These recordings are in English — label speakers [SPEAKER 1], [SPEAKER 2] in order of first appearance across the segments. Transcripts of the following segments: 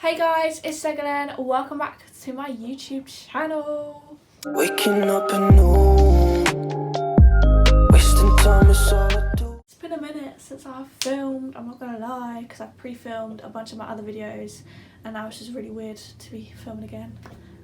[SPEAKER 1] Hey guys, it's Segalen. Welcome back to my YouTube channel.
[SPEAKER 2] Waking up anew, wasting time is all I do.
[SPEAKER 1] It's been a minute since I've filmed, I'm not gonna lie, because I've pre-filmed a bunch of my other videos and now it's just really weird to be filming again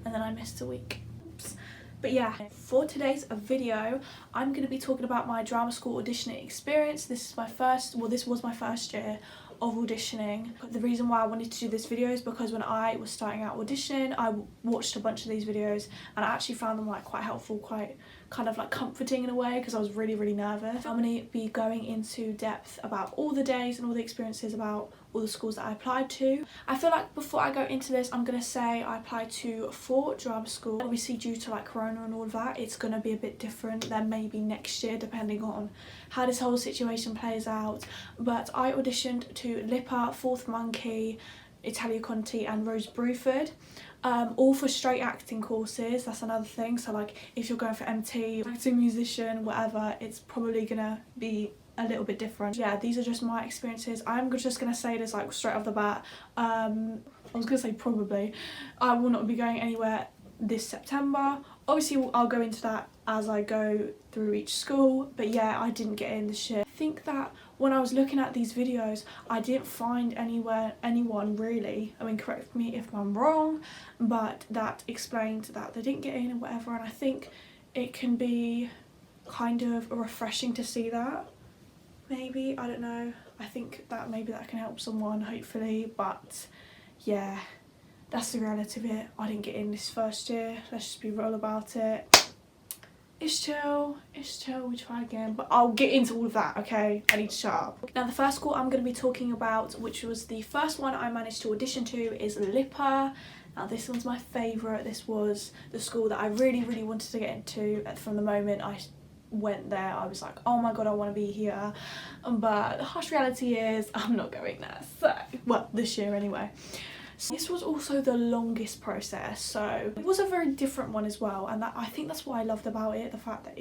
[SPEAKER 1] and then I missed a week. Oops. But yeah, for today's video, I'm going to be talking about my drama school auditioning experience. This was my first year of auditioning. The reason why I wanted to do this video is because when I was starting out auditioning, I watched a bunch of these videos and I actually found them like quite helpful, quite kind of like comforting in a way, because I was really nervous. I'm going to be going into depth about all the days and all the experiences about all the schools that I applied to. I feel like before I go into this, I'm going to say I applied to 4 drama schools. Obviously due to like Corona and all of that, it's going to be a bit different than maybe next year depending on how this whole situation plays out. But I auditioned to LIPA, Fourth Monkey, Italia Conti and Bruford. All for straight acting courses. That's another thing. So like if you're going for MT, acting, musician, whatever, it's probably gonna be a little bit different. Yeah, these are just my experiences. I'm just gonna say this like straight off the bat. I was gonna say probably I will not be going anywhere this September. Obviously I'll go into that as I go through each school, but yeah, I didn't get in this year. I think that when I was looking at these videos, I didn't find anyone really, I mean correct me if I'm wrong, but that explained that they didn't get in and whatever, and I think it can be kind of refreshing to see that. Maybe, I don't know, I think that maybe that can help someone hopefully, but yeah, that's the reality of it. I didn't get in this first year, let's just be real about it. It's chill, we try again, but I'll get into all of that, okay? I need to shut up. Now the first school I'm going to be talking about, which was the first one I managed to audition to, is LIPA. Now this one's my favourite. This was the school that I really wanted to get into from the moment I went there. I was like, oh my god, I want to be here, but the harsh reality is I'm not going there, so, well, this year anyway. This was also the longest process, so it was a very different one as well, and I think that's what I loved about it, the fact that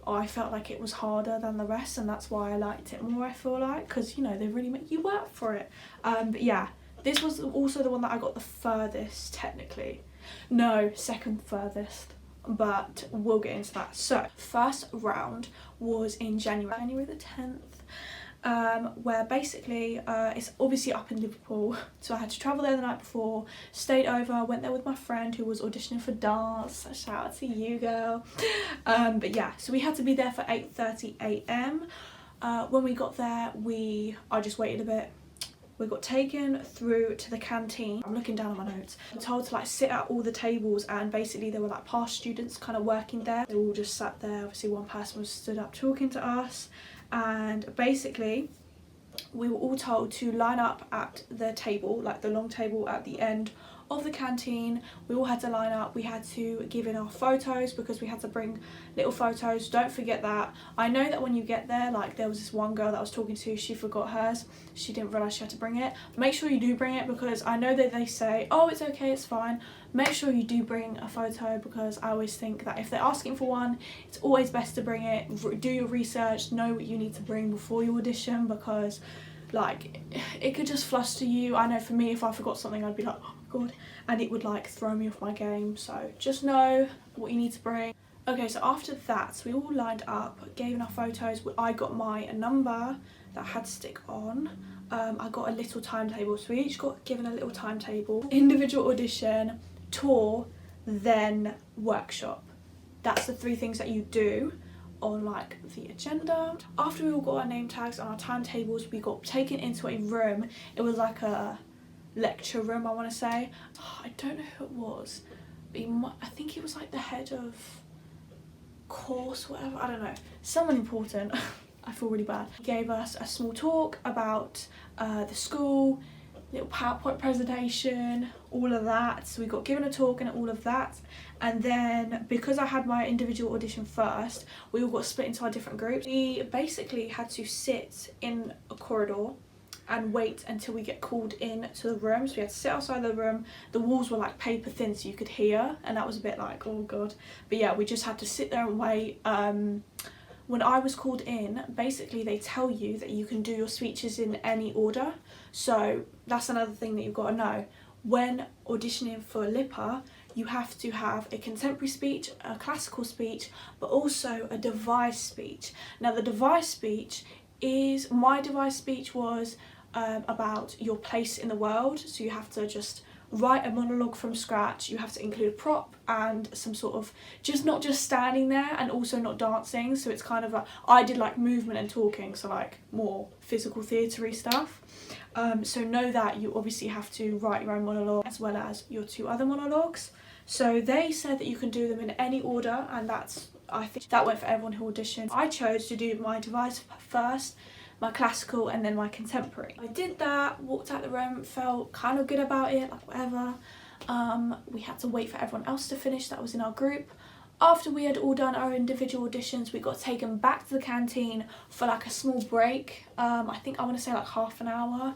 [SPEAKER 1] I felt like it was harder than the rest, and that's why I liked it more, I feel like, because you know, they really make you work for it. But yeah, this was also the one that I got the furthest, technically. No, second furthest, but we'll get into that. So first round was in January the 10th. Where basically it's obviously up in Liverpool, so I had to travel there the night before, stayed over, went there with my friend who was auditioning for dance. Shout out to you, girl. But yeah, so we had to be there for 8:30 AM. When we got there, I just waited a bit. We got taken through to the canteen. I'm looking down at my notes. I'm told to like sit at all the tables, and basically there were like past students kind of working there. They all just sat there. Obviously one person was stood up talking to us, and basically we were all told to line up at the table, like the long table at the end of the canteen. We all had to line up. We had to give in our photos because we had to bring little photos. Don't forget that. I know that when you get there, like there was this one girl that I was talking to, she forgot hers. She didn't realise she had to bring it. Make sure you do bring it, because I know that they say, oh, it's okay, it's fine. Make sure you do bring a photo, because I always think that if they're asking for one, it's always best to bring it. Do your research, know what you need to bring before you audition, because like it could just fluster you. I know for me, if I forgot something, I'd be like, oh my god, and it would like throw me off my game. So just know what you need to bring. Okay, so after that, we all lined up, gave in our photos. I got my number that I had to stick on. I got a little timetable, so we each got given a little timetable. Individual audition, tour, then workshop. That's the 3 things that you do on like the agenda. After we all got our name tags and our timetables, we got taken into a room. It was like a lecture room, I want to say. I don't know who it was, but I think it was like the head of course, whatever, I don't know, someone important. I feel really bad. He gave us a small talk about the school, little PowerPoint presentation, all of that. So we got given a talk and all of that, and then because I had my individual audition first, we all got split into our different groups. We basically had to sit in a corridor and wait until we get called in to the room. So we had to sit outside the room. The walls were like paper thin, so you could hear, and that was a bit like, oh god. But yeah, we just had to sit there and wait. when I was called in, basically they tell you that you can do your speeches in any order. So that's another thing that you've got to know. When auditioning for LIPA, you have to have a contemporary speech, a classical speech, but also a devised speech. Now the devised speech is, my devised speech was about your place in the world. So you have to just write a monologue from scratch. You have to include a prop and some sort of, just not just standing there and also not dancing. So it's kind of like, I did like movement and talking, so like more physical theatre-y stuff. So know that you obviously have to write your own monologue as well as your 2 other monologues. So they said that you can do them in any order, and that's, I think that went for everyone who auditioned. I chose to do my devised first, my classical, and then my contemporary. I did that, walked out the room, felt kind of good about it, like whatever. We had to wait for everyone else to finish that was in our group. After we had all done our individual auditions, we got taken back to the canteen for like a small break. I want to say like half an hour,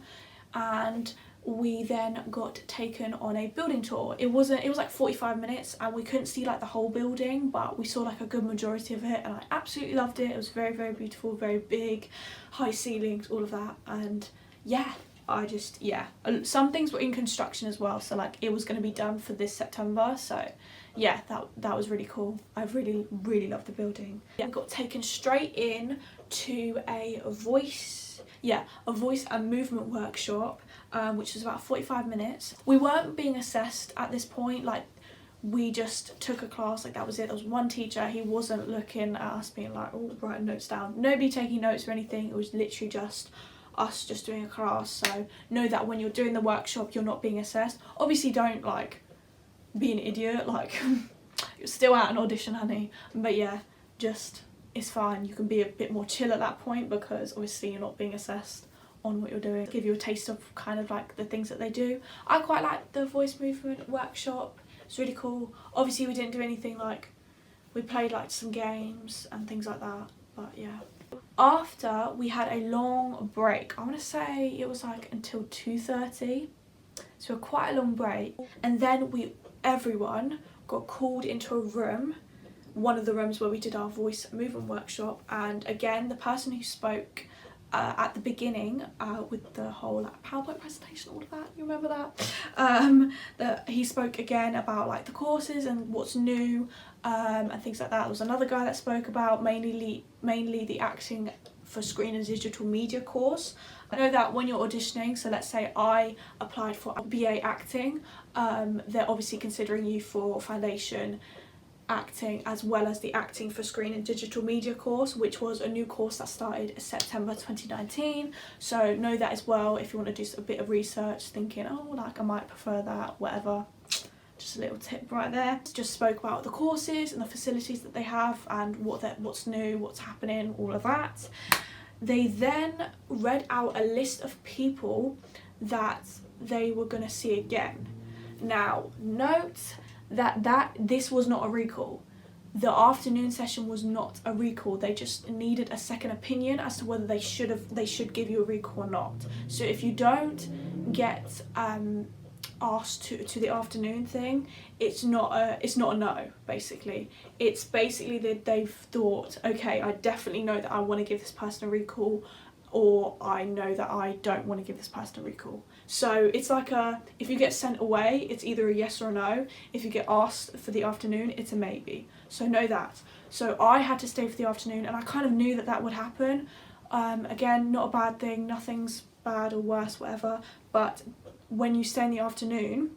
[SPEAKER 1] and we then got taken on a building tour. It was like 45 minutes, and we couldn't see like the whole building, but we saw like a good majority of it, and I absolutely loved it. It was very, very beautiful, very big, high ceilings, all of that. And yeah, some things were in construction as well, so like it was going to be done for this September. So yeah, that was really cool. I really, really loved the building. Yeah, I got taken straight in to a voice and movement workshop, which was about 45 minutes. We weren't being assessed at this point, like we just took a class, like that was it. There was one teacher, he wasn't looking at us being like, oh, writing notes down. Nobody taking notes or anything, it was literally just us just doing a class. So know that when you're doing the workshop, you're not being assessed. Obviously don't like be an idiot, like you're still at an audition, honey. But yeah, just, it's fine. You can be a bit more chill at that point because obviously you're not being assessed on what you're doing. Give you a taste of kind of like the things that they do. I quite like the voice movement workshop. It's really cool. Obviously we didn't do anything, like we played like some games and things like that, but yeah. After we had a long break, I want to say it was like until 2:30, so quite a long break, and then everyone got called into a room, one of the rooms where we did our voice movement workshop. And again, the person who spoke at the beginning with the whole like PowerPoint presentation, all of that, you remember that? He spoke again about like the courses and what's new and things like that. There was another guy that spoke about mainly the acting for screen and digital media course. I know that when you're auditioning, so let's say I applied for a BA acting, they're obviously considering you for foundation acting as well as the acting for screen and digital media course, which was a new course that started September 2019. So know that as well if you want to do a bit of research, thinking, oh, like I might prefer that, whatever. Just a little tip right there. Just spoke about the courses and the facilities that they have and what's new, what's happening, all of that. They then read out a list of people that they were going to see again. Now, note that this was not a recall. The afternoon session was not a recall. They just needed a second opinion as to whether they should give you a recall or not. So if you don't get asked to the afternoon thing, it's not a no, basically. It's basically that they've thought, okay, I definitely know that I want to give this person a recall, or I know that I don't want to give this person a recall. So it's like if you get sent away, it's either a yes or a no. If you get asked for the afternoon, it's a maybe. So know that. So I had to stay for the afternoon, and I kind of knew that would happen. Again, not a bad thing, nothing's bad or worse, whatever, but when you stay in the afternoon,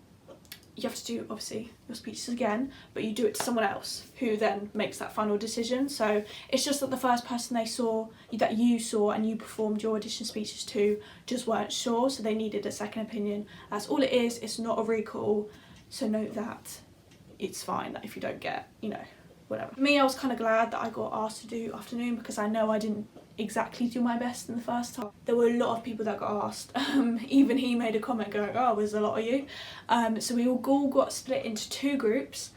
[SPEAKER 1] you have to do obviously your speeches again, but you do it to someone else who then makes that final decision. So it's just that the first person that you saw and you performed your audition speeches to just weren't sure, so they needed a second opinion. That's all it is. It's not a recall. So note that it's fine that if you don't get, whatever. For me, I was kind of glad that I got asked to do afternoon because I know I didn't exactly do my best in the first time. There were a lot of people that got asked. Even he made a comment going, oh, there's a lot of you. So we all got split into 2 groups.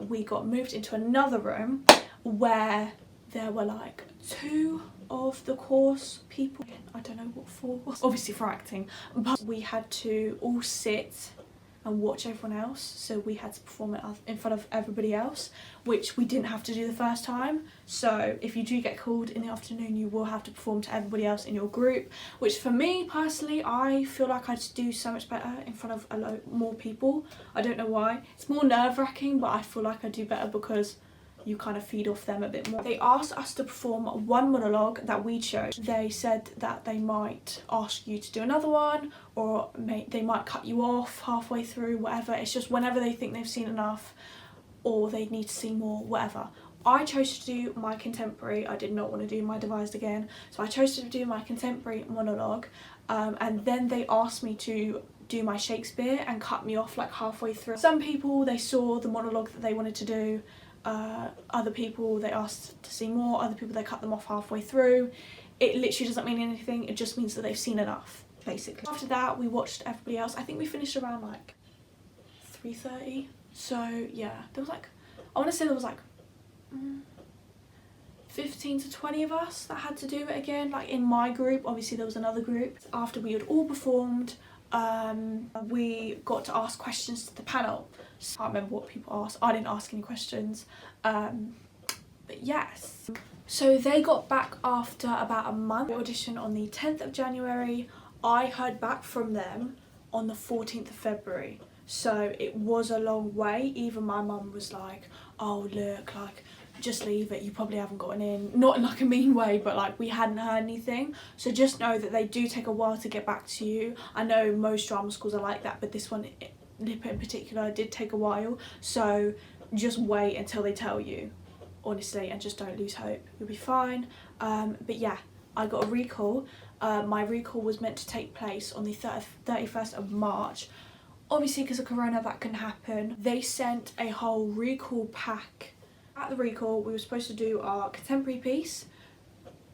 [SPEAKER 1] We got moved into another room where there were like 2 of the course people. I don't know what for, obviously for acting, but we had to all sit and watch everyone else, so we had to perform it in front of everybody else, which we didn't have to do the first time. So if you do get called in the afternoon, you will have to perform to everybody else in your group, which for me personally, I feel like I'd do so much better in front of a lot more people. I don't know why. It's more nerve-wracking, but I feel like I do better because you kind of feed off them a bit more. They asked us to perform one monologue that we chose. They said that they might ask you to do another one, or they might cut you off halfway through, whatever. It's just whenever they think they've seen enough or they need to see more, whatever. I chose to do my contemporary. I did not want to do my devised again, so I chose to do my contemporary monologue, and then they asked me to do my Shakespeare and cut me off like halfway through. Some people, they saw the monologue that they wanted to do. Other people they asked to see more, other people they cut them off halfway through. It literally doesn't mean anything, it just means that they've seen enough, basically. After that we watched everybody else. I think we finished around like 3:30, so yeah, there was like, I want to say there was like 15 to 20 of us that had to do it again, like in my group. Obviously there was another group. After we had all performed, we got to ask questions to the panel. So I can't remember what people asked. I didn't ask any questions, but yes. So they got back after about a month. We auditioned on the 10th of January. I heard back from them on the 14th of February. So it was a long way. Even my mum was like, oh look, like, just leave it, you probably haven't gotten in. Not in like a mean way, but like we hadn't heard anything. So just know that they do take a while to get back to you. I know most drama schools are like that, but this one, LIPA in particular, did take a while. So just wait until they tell you, honestly, and just don't lose hope. You'll be fine. But yeah, I got a recall. My recall was meant to take place on the 31st of March. Obviously, because of Corona, that couldn't happen. They sent a whole recall pack. At the recall, we were supposed to do our contemporary piece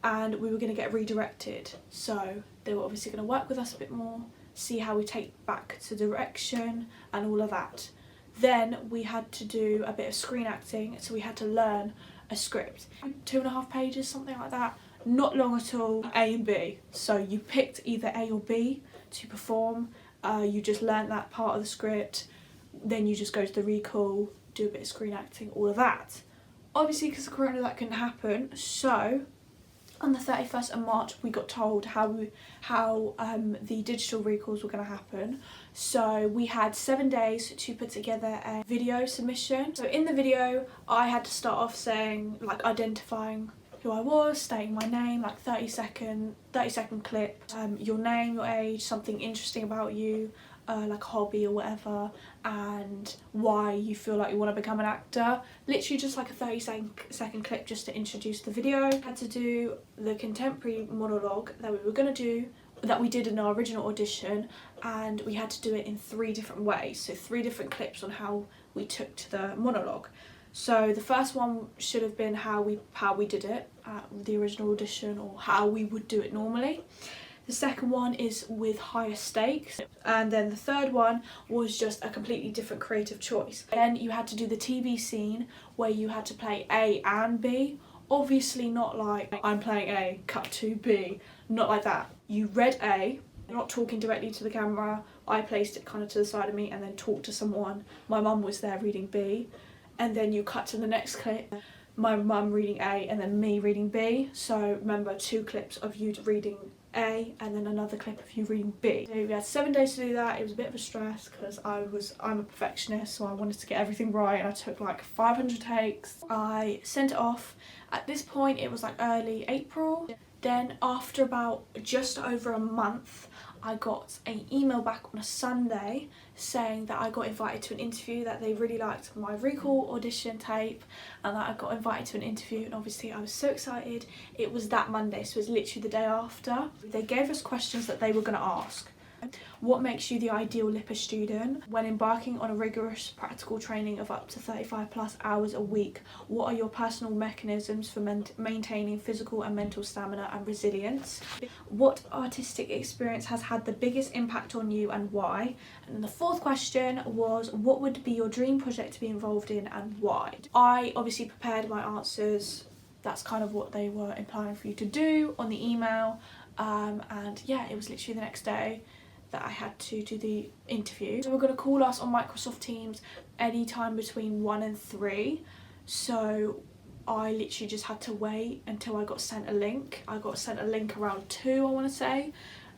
[SPEAKER 1] and we were going to get redirected. So they were obviously going to work with us a bit more, see how we take back to direction and all of that. Then we had to do a bit of screen acting, so we had to learn a script. 2.5 pages, something like that. Not long at all. A and B. So you picked either A or B to perform. You just learnt that part of the script. Then you just go to the recall, do a bit of screen acting, all of that. Obviously, because of Corona, that couldn't happen. So on the 31st of March, we got told how the digital recalls were going to happen. So we had 7 days to put together a video submission. So in the video, I had to start off saying, like, identifying who I was, stating my name, like 30 second clip, your name, your age, something interesting about you, like a hobby or whatever, and why you feel like you want to become an actor. Literally just like a 30-second clip just to introduce the video. I had to do the contemporary monologue that we were going to do, that we did in our original audition, and we had to do it in 3 different ways, so 3 different clips on how we took to the monologue. So the first one should have been how we did it at the original audition, or how we would do it normally. The second one is with higher stakes, and then the third one was just a completely different creative choice. Then you had to do the TV scene where you had to play A and B. Obviously not like I'm playing A, cut to B, not like that. You read A, you're not talking directly to the camera. I placed it kind of to the side of me and then talked to someone. My mum was there reading B, and then you cut to the next clip, my mum reading A and then me reading B. So remember, 2 clips of you reading A and then another clip of you reading B. So we had 7 days to do that. It was a bit of a stress because I'm a perfectionist, so I wanted to get everything right, and I took like 500 takes. I sent it off. At this point it was like early April. Then after about just over a month, I got an email back on a Sunday saying that I got invited to an interview, that they really liked my recall audition tape, and that I got invited to an interview. And obviously I was so excited. It was that Monday, so it was literally the day after. They gave us questions that they were going to ask. What makes you the ideal LIPA student? When embarking on a rigorous practical training of up to 35+ hours a week, what are your personal mechanisms for maintaining physical and mental stamina and resilience? What artistic experience has had the biggest impact on you and why? And the fourth question was, what would be your dream project to be involved in and why? I obviously prepared my answers. That's kind of what they were implying for you to do on the email. And yeah, it was literally the next day. that I had to do the interview. So we're going to call us on Microsoft Teams any time between 1 and 3. So I literally just had to wait until I got sent a link. I got sent a link around 2, I want to say.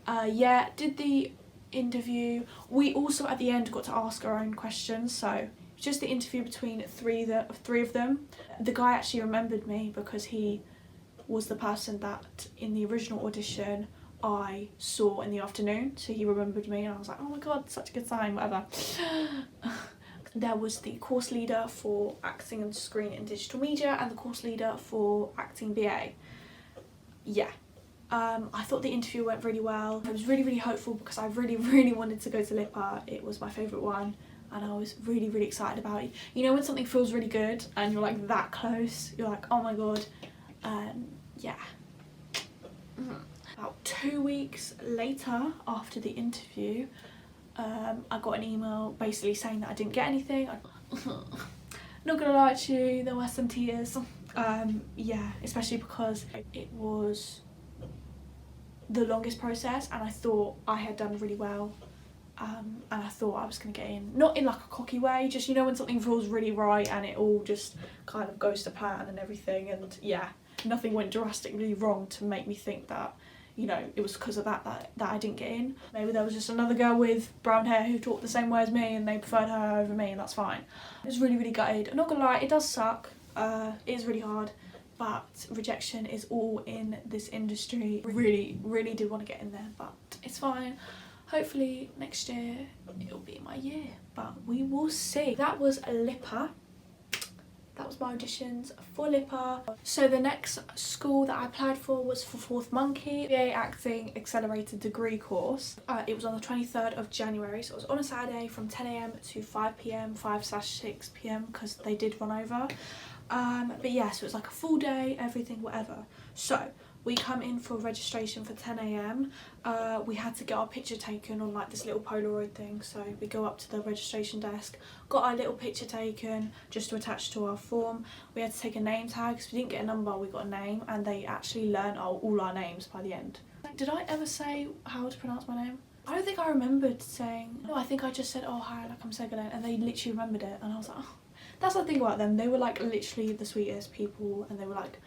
[SPEAKER 1] Yeah, did the interview. We also at the end got to ask our own questions, so just the interview between three of them. The guy actually remembered me because he was the person that in the original audition I saw in the afternoon, so he remembered me and I was like, oh my god, such a good sign, whatever. There was the course leader for acting and screen and digital media and the course leader for acting BA. Yeah. I thought the interview went really well. I was really hopeful because I really wanted to go to LIPA. It was my favourite one and I was really excited about it. You know when something feels really good and you're like that close, you're like, oh my god. Yeah. About 2 weeks later after the interview, I got an email basically saying that I didn't get anything. Not gonna lie to you, there were some tears. Yeah, especially because it was the longest process and I thought I had done really well, and I thought I was going to get in. Not in like a cocky way, just you know when something feels really right and it all just kind of goes to plan and everything, and yeah, nothing went drastically wrong to make me think that, you know, it was because of that I didn't get in. Maybe there was just another girl with brown hair who talked the same way as me and they preferred her over me, and that's fine. I was really gutted. I'm not gonna lie, it does suck. It is really hard. But rejection is all in this industry. Really did want to get in there, but it's fine. Hopefully next year it'll be my year, but we will see. That was LIPA. That was my auditions for LIPA. So the next school that I applied for was for Fourth Monkey, BA Acting Accelerated Degree course. It was on the 23rd of January, so it was on a Saturday from 10 AM to 5 PM, 5/6 PM, because they did run over. But yeah, so it was like a full day, everything, whatever. So we come in for registration for 10 AM. We had to get our picture taken on like this little Polaroid thing. So we go up to the registration desk, got our little picture taken just to attach to our form. We had to take a name tag, so we didn't get a number, we got a name, and they actually learned all our names by the end. Did I ever say how to pronounce my name? I don't think I remembered saying, no, I think I just said, oh hi, like I'm Segalen, and they literally remembered it, and I was like, oh. That's the thing about them, they were like literally the sweetest people and they were like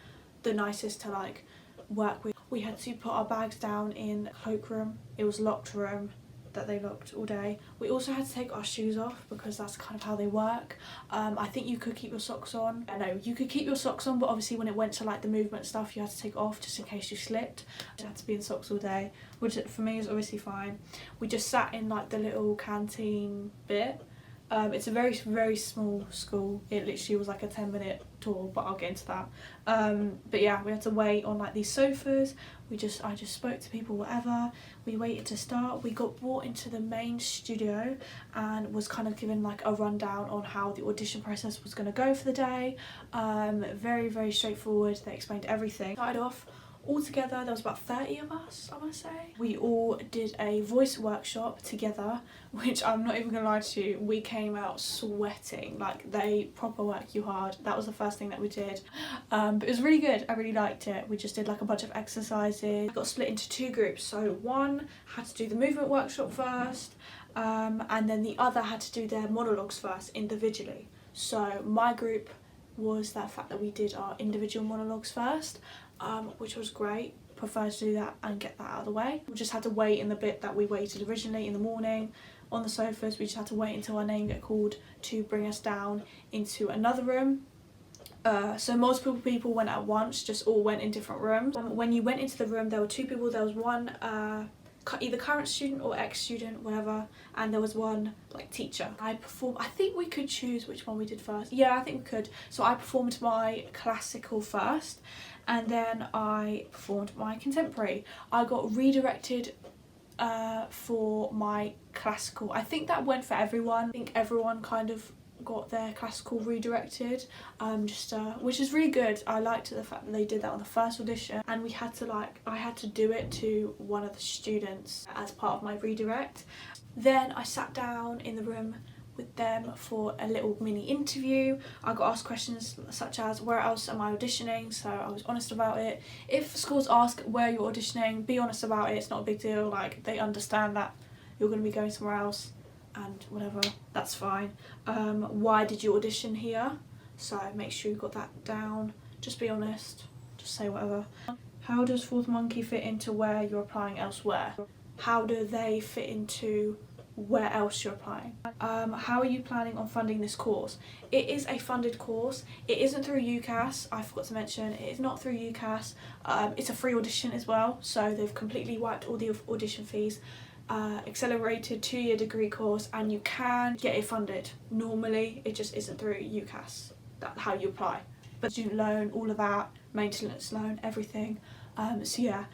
[SPEAKER 1] the nicest to like work with. We had to put our bags down in a cloakroom. It was a locked room that they locked all day. We also had to take our shoes off because that's kind of how they work. I think you could keep your socks on. I know you could keep your socks on, but obviously when it went to like the movement stuff you had to take it off just in case you slipped. You had to be in socks all day, which for me is obviously fine. We just sat in like the little canteen bit. It's a very small school. It literally was like a 10-minute tour, but I'll get into that. But yeah, we had to wait on like these sofas. I just spoke to people, whatever. We waited to start. We got brought into the main studio and was kind of given like a rundown on how the audition process was going to go for the day. Very straightforward. They explained everything. Started off. Altogether there was about 30 of us, I want to say. We all did a voice workshop together, which I'm not even gonna lie to you, we came out sweating. Like they proper work you hard. That was the first thing that we did, but it was really good. I really liked it. We just did like a bunch of exercises. We got split into 2 groups, so one had to do the movement workshop first, and then the other had to do their monologues first individually. So my group was that fact that we did our individual monologues first, which was great. Prefer to do that and get that out of the way. We just had to wait in the bit that we waited originally in the morning on the sofas. We just had to wait until our name got called to bring us down into another room. So multiple people went at once, just all went in different rooms. When you went into the room, there were 2 people. There was one either current student or ex-student, whatever, and there was one like teacher. I think we could choose which one we did first. Yeah, I think we could. So I performed my classical first, and then I performed my contemporary. I got redirected for my classical. I think that went for everyone. I think everyone kind of got their classical redirected, which is really good. I liked the fact that they did that on the first audition, and I had to do it to one of the students as part of my redirect. Then I sat down in the room with them for a little mini interview. I got asked questions such as, where else am I auditioning? So I was honest about it. If schools ask where you're auditioning, be honest about it. It's not a big deal. Like, they understand that you're going to be going somewhere else and whatever, that's fine. Why did you audition here? So make sure you got that down. Just be honest, just say whatever. How does Fourth Monkey fit into where you're applying elsewhere? How do they fit into where else you're applying? How are you planning on funding this course? It is a funded course. It isn't through UCAS. I forgot to mention, it is not through UCAS. It's a free audition as well, so they've completely wiped all the audition fees. Accelerated 2-year degree course, and you can get it funded. Normally it just isn't through UCAS. That's how you apply. But student loan, all of that, maintenance loan, everything. So yeah,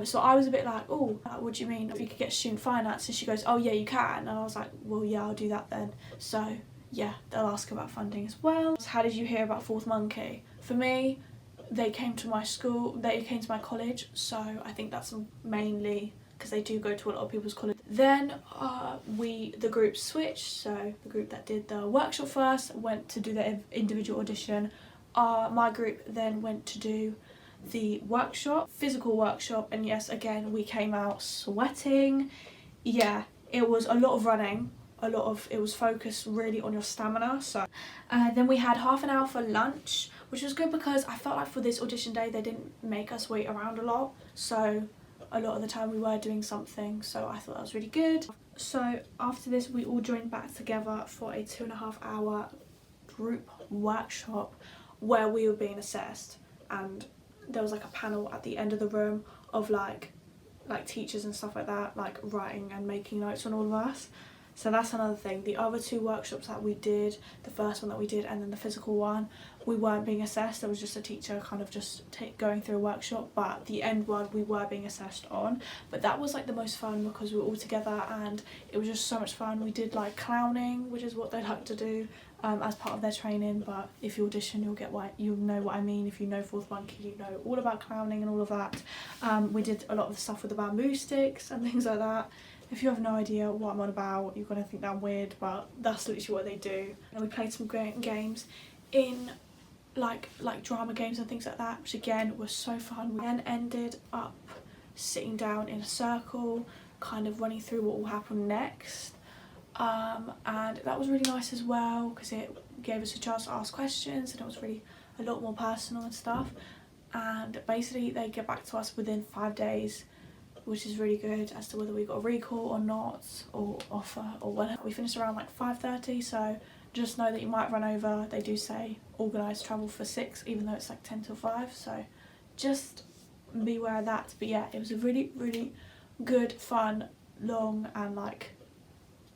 [SPEAKER 1] so I was a bit like, oh, what do you mean if you could get student finance? And she goes, oh yeah, you can. And I was like, well yeah, I'll do that then. So yeah, they'll ask about funding as well. How did you hear about Fourth Monkey? For me, they came to my school, they came to my college, so I think that's mainly because they do go to a lot of people's college. Then the group switched, so the group that did the workshop first went to do their individual audition. My group then went to do the workshop, physical workshop, and yes, again, we came out sweating. Yeah, it was a lot of running, it was focused really on your stamina. So then we had half an hour for lunch, which was good because I felt like for this audition day they didn't make us wait around a lot, so a lot of the time we were doing something, so I thought that was really good. So after this we all joined back together for a 2.5 hour group workshop where we were being assessed, and there was like a panel at the end of the room of like teachers and stuff like that, like writing and making notes on all of us. So that's another thing. The other 2 workshops that we did, the first one that we did and then the physical one, we weren't being assessed. There was just a teacher kind of just going through a workshop, but the end one we were being assessed on. But that was like the most fun because we were all together and it was just so much fun. We did like clowning, which is what they like to do as part of their training, but if you audition you'll know what I mean. If you know Fourth Monkey, you know all about clowning and all of that. We did a lot of the stuff with the bamboo sticks and things like that. If you have no idea what I'm on about, you're going to think that I'm weird, but that's literally what they do. And we played some great games in like drama games and things like that, which again was so fun. We then ended up sitting down in a circle, kind of running through what will happen next. And that was really nice as well because it gave us a chance to ask questions and it was really a lot more personal and stuff. And basically they get back to us within 5 days, which is really good, as to whether we got a recall or not, or offer or whatever. We finished around like 5:30, so just know that you might run over. They do say organised travel for 6, even though it's like 10 till 5, so just beware of that. But yeah, it was a really, really good, fun, long and like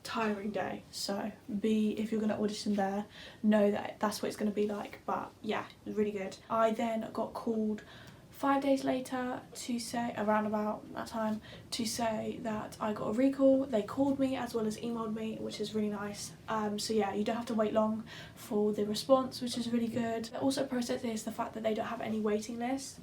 [SPEAKER 1] tiring day. So if you're going to audition there, know that that's what it's going to be like. But yeah, it was really good. I then got called 5 days later to say, around about that time, to say that I got a recall. They called me as well as emailed me, which is really nice. So yeah, you don't have to wait long for the response, which is really good. Also, process is the fact that they don't have any waiting list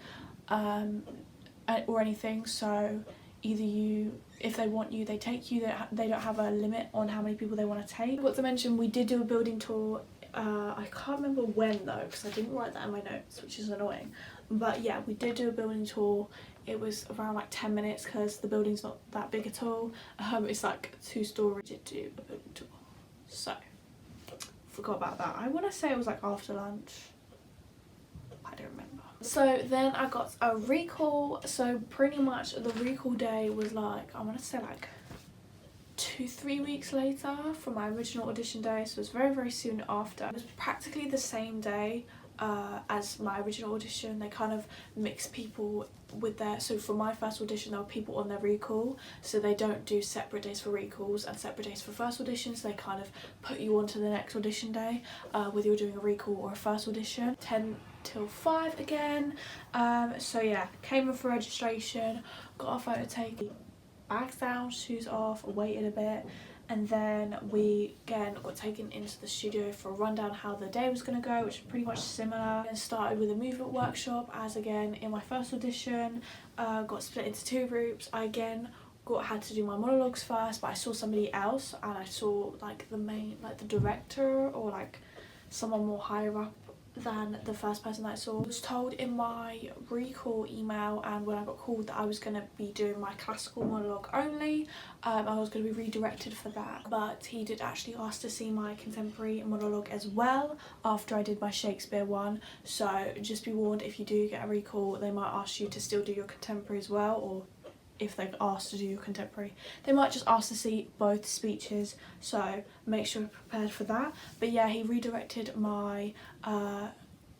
[SPEAKER 1] or anything. So either if they want you, they take you. They don't have a limit on how many people they want to take. What to mention, we did do a building tour. I can't remember when though, because I didn't write that in my notes, which is annoying. But yeah, we did do a building tour. It was around like 10 minutes because the building's not that big at all. It's like 2-story. We did do a building tour. So, forgot about that. I want to say it was like after lunch. I don't remember. So then I got a recall. So pretty much the recall day was like, I want to say like 2-3 weeks later from my original audition day. So it was very, very soon after. It was practically the same day as my original audition. They kind of mix people with their, so for my first audition there were people on their recall, so they don't do separate days for recalls and separate days for first auditions. They kind of put you on to the next audition day, whether you're doing a recall or a first audition. 10 till 5 again. So yeah, came in for registration, got our photo taken, bags down, shoes off, waited a bit, and then we again got taken into the studio for a rundown how the day was going to go, which is pretty much similar. And started with a movement workshop, as again in my first audition. Got split into 2 groups. I again had to do my monologues first, but I saw somebody else, and I saw like the director or like someone more higher up than the first person that I saw. I was told in my recall email and when I got called that I was going to be doing my classical monologue only. I was going to be redirected for that, but he did actually ask to see my contemporary monologue as well after I did my Shakespeare one. So just be warned, if you do get a recall, they might ask you to still do your contemporary as well, or if they've asked to do your contemporary, they might just ask to see both speeches, so make sure you're prepared for that. But yeah, he redirected my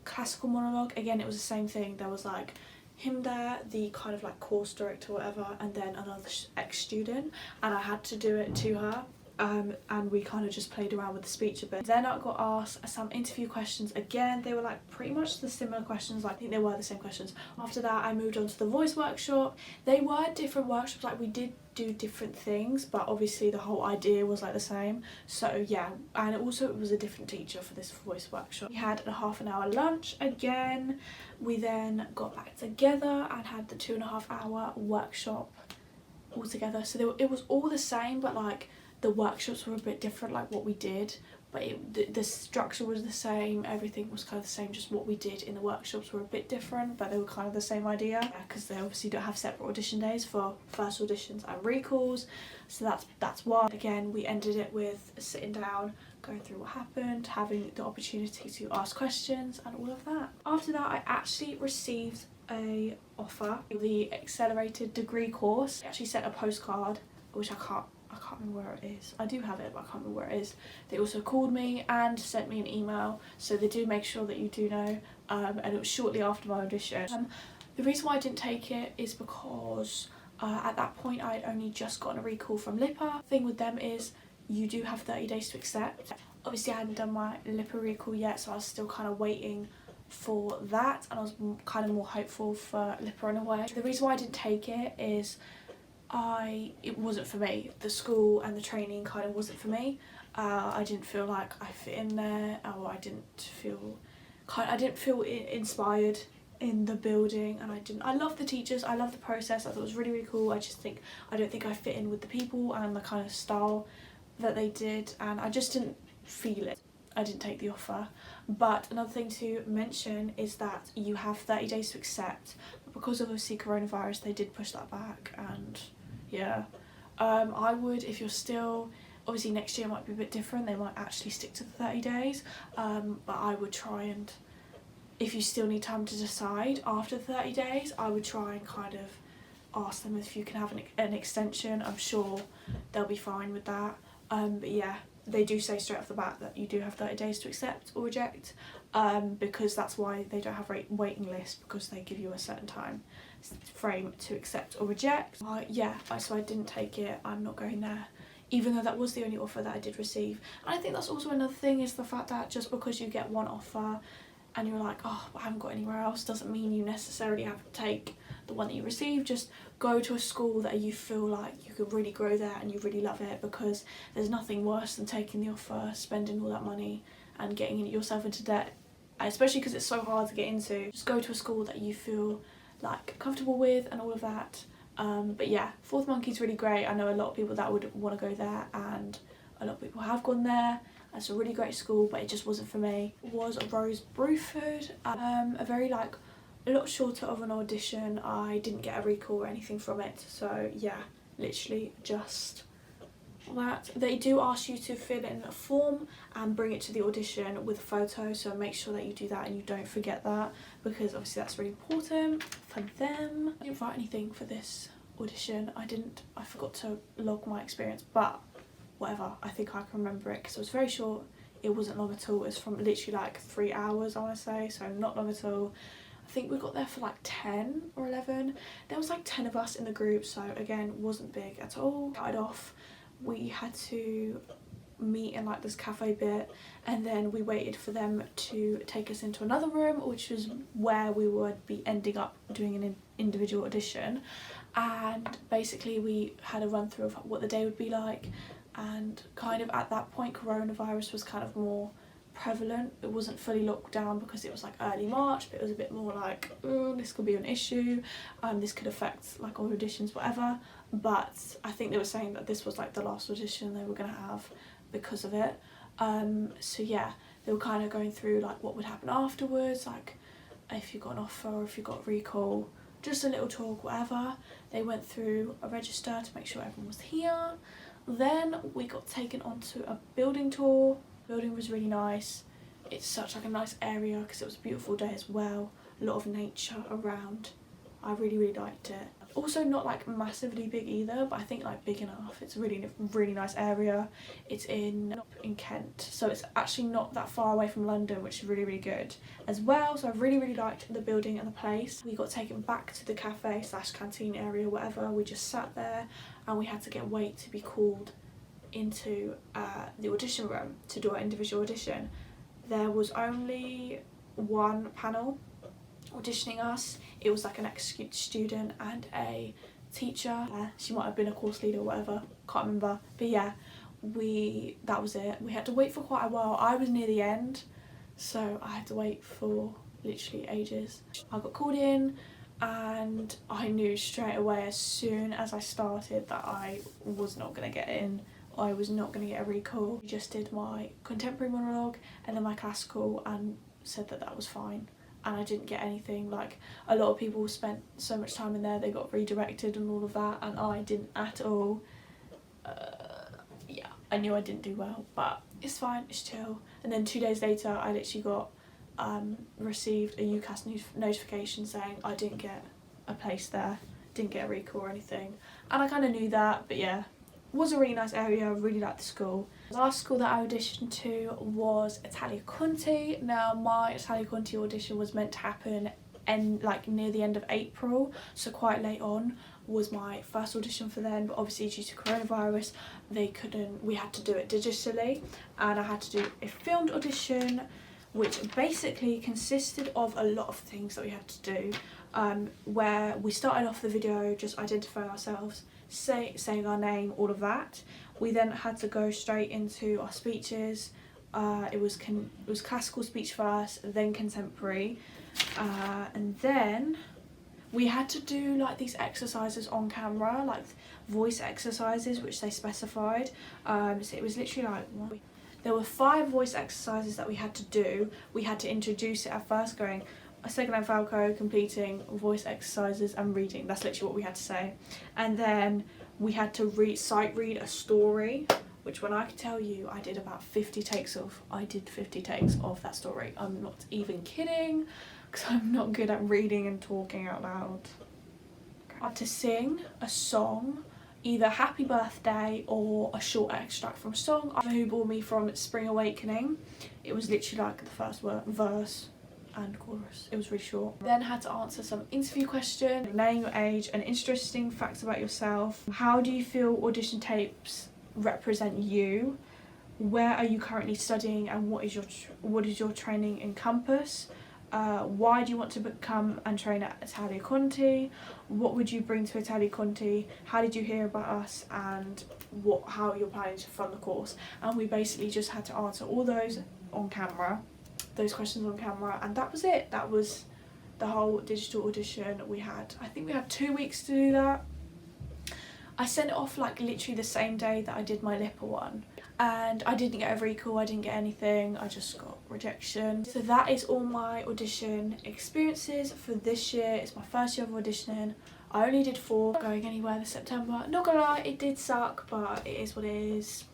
[SPEAKER 1] classical monologue. Again, it was the same thing. There was like him there, the kind of like course director or whatever, and then another ex-student, and I had to do it to her. And we kind of just played around with the speech a bit. Then I got asked some interview questions again. They were like pretty much the similar questions, like I think they were the same questions. After that I moved on to the voice workshop. They were different workshops, like we did do different things, but obviously the whole idea was like the same. So yeah, and also it was a different teacher for this voice workshop. We had a half an hour lunch again. We then got back together and had the 2.5 hour workshop all together. So it was all the same, but like the workshops were a bit different, like what we did, but the structure was the same, everything was kind of the same, just what we did in the workshops were a bit different, but they were kind of the same idea, because they obviously don't have separate audition days for first auditions and recalls, so that's why. Again, we ended it with sitting down, going through what happened, having the opportunity to ask questions and all of that. After that, I actually received a offer, the accelerated degree course. I actually sent a postcard, which I can't remember where it is. I do have it, but I can't remember where it is. They also called me and sent me an email, so they do make sure that you do know, and it was shortly after my audition. The reason why I didn't take it is because at that point I had only just gotten a recall from LIPA. The thing with them is you do have 30 days to accept. Obviously I hadn't done my LIPA recall yet, so I was still kind of waiting for that, and I was kind of more hopeful for LIPA in a way. The reason why I didn't take it is it wasn't for me. The school and the training kind of wasn't for me. I didn't feel like I fit in there, or I didn't feel inspired in the building, and I love the teachers, I love the process, I thought it was really cool. I don't think I fit in with the people and the kind of style that they did, and I just didn't feel it. I didn't take the offer. But another thing to mention is that you have 30 days to accept, but because of obviously coronavirus they did push that back, and yeah, I would, if you're still, obviously next year might be a bit different, they might actually stick to the 30 days, but I would try, and if you still need time to decide after 30 days, I would try and kind of ask them if you can have an extension. I'm sure they'll be fine with that, but yeah, they do say straight off the bat that you do have 30 days to accept or reject, because that's why they don't have a waiting list, because they give you a certain time frame to accept or reject. Yeah, so I didn't take it. I'm not going there, even though that was the only offer that I did receive. And I think that's also another thing, is the fact that just because you get one offer and you're like, oh, I haven't got anywhere else, doesn't mean you necessarily have to take the one that you receive. Just go to a school that you feel like you could really grow there and you really love it, because there's nothing worse than taking the offer, spending all that money and getting yourself into debt, especially because it's so hard to get into. Just go to a school that you feel like comfortable with and all of that. But yeah, Fourth Monkey's really great. I know a lot of people that would want to go there, and a lot of people have gone there. It's a really great school, but it just wasn't for me. It was Rose Bruford, a lot shorter of an audition. I didn't get a recall or anything from it, so yeah, literally just that. They do ask you to fill in a form and bring it to the audition with a photo, so make sure that you do that and you don't forget that, because obviously that's really important for them. I didn't write anything for this audition. I forgot to log my experience, but whatever, I think I can remember it because it was very short. It wasn't long at all. It's from literally like 3 hours, I want to say, so not long at all. I think we got there for like 10 or 11. There was like 10 of us in the group, so again, wasn't big at all. Started off, we had to meet in like this cafe bit, and then we waited for them to take us into another room, which was where we would be ending up doing an individual audition. And basically we had a run through of what the day would be like, and kind of at that point coronavirus was kind of more prevalent. It wasn't fully locked down because it was like early March, but it was a bit more like, oh, this could be an issue, this could affect like all auditions, whatever. But I think they were saying that this was like the last audition they were going to have because of it. So yeah, they were kind of going through like what would happen afterwards, like if you got an offer or if you got recall, just a little talk, whatever. They went through a register to make sure everyone was here. Then we got taken onto a building tour. The building was really nice. It's such like a nice area because it was a beautiful day as well. A lot of nature around. I really liked it. Also not like massively big either, but I think like big enough. It's a really nice area. It's in Kent, so it's actually not that far away from London, which is really good as well. So I really liked the building and the place. We got taken back to the cafe / canteen area, whatever. We just sat there and we had to wait to be called into the audition room to do our individual audition. There was only one panel auditioning us. It was like an ex-student and a teacher. She might have been a course leader or whatever, can't remember, but yeah, that was it. We had to wait for quite a while. I was near the end, so I had to wait for literally ages. I got called in and I knew straight away as soon as I started that I was not going to get in. I was not going to get a recall. I just did my contemporary monologue and then my classical and said that that was fine. And I didn't get anything. Like, a lot of people spent so much time in there, they got redirected and all of that, and I didn't at all. Yeah, I knew I didn't do well, but it's fine, it's chill. And then 2 days later I literally got received a UCAS notification saying I didn't get a place there, didn't get a recall or anything, and I kind of knew that, but yeah. It was a really nice area. I really liked the school. The last school that I auditioned to was Italia Conti. Now my Italia Conti audition was meant to happen like near the end of April, so quite late on was my first audition for them, but obviously due to coronavirus we had to do it digitally, and I had to do a filmed audition which basically consisted of a lot of things that we had to do, where we started off the video just identifying ourselves, saying our name, all of that. We then had to go straight into our speeches. It was classical speech first, then contemporary, and then we had to do like these exercises on camera, like voice exercises which they specified. So it was literally like there were 5 voice exercises that we had to do. We had to introduce it at first, going a second line falco, completing voice exercises and reading. That's literally what we had to say. And then we had to sight read a story, which when I can tell you I did about 50 takes of. I did 50 takes of that story. I'm not even kidding, because I'm not good at reading and talking out loud. I had to sing a song, either Happy Birthday or a short extract from a song. Who Bore Me from Spring Awakening. It was literally like the first verse and chorus. It was really short. Then had to answer some interview questions, name your age and interesting facts about yourself. How do you feel audition tapes represent you? Where are you currently studying and what is your training encompass? Why do you want to become and train at Italia Conti? What would you bring to Italia Conti? How did you hear about us? And how you're planning to fund the course? And we basically just had to answer all those on camera, those questions on camera, and that was it. That was the whole digital audition. I think we had 2 weeks to do that. I sent it off like literally the same day that I did my LIPA one, and I didn't get a recall, I didn't get anything, I just got rejection. So that is all my audition experiences for this year. It's my first year of auditioning. I only did 4, going anywhere this September. Not gonna lie, it did suck, but it is what it is.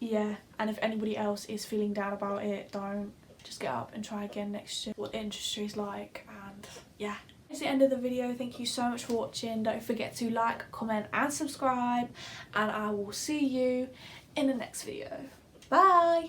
[SPEAKER 1] Yeah, and if anybody else is feeling down about it, don't. Just get up and try again next year. What the industry is like, and yeah. That's the end of the video. Thank you so much for watching. Don't forget to like, comment and subscribe, and I will see you in the next video. Bye!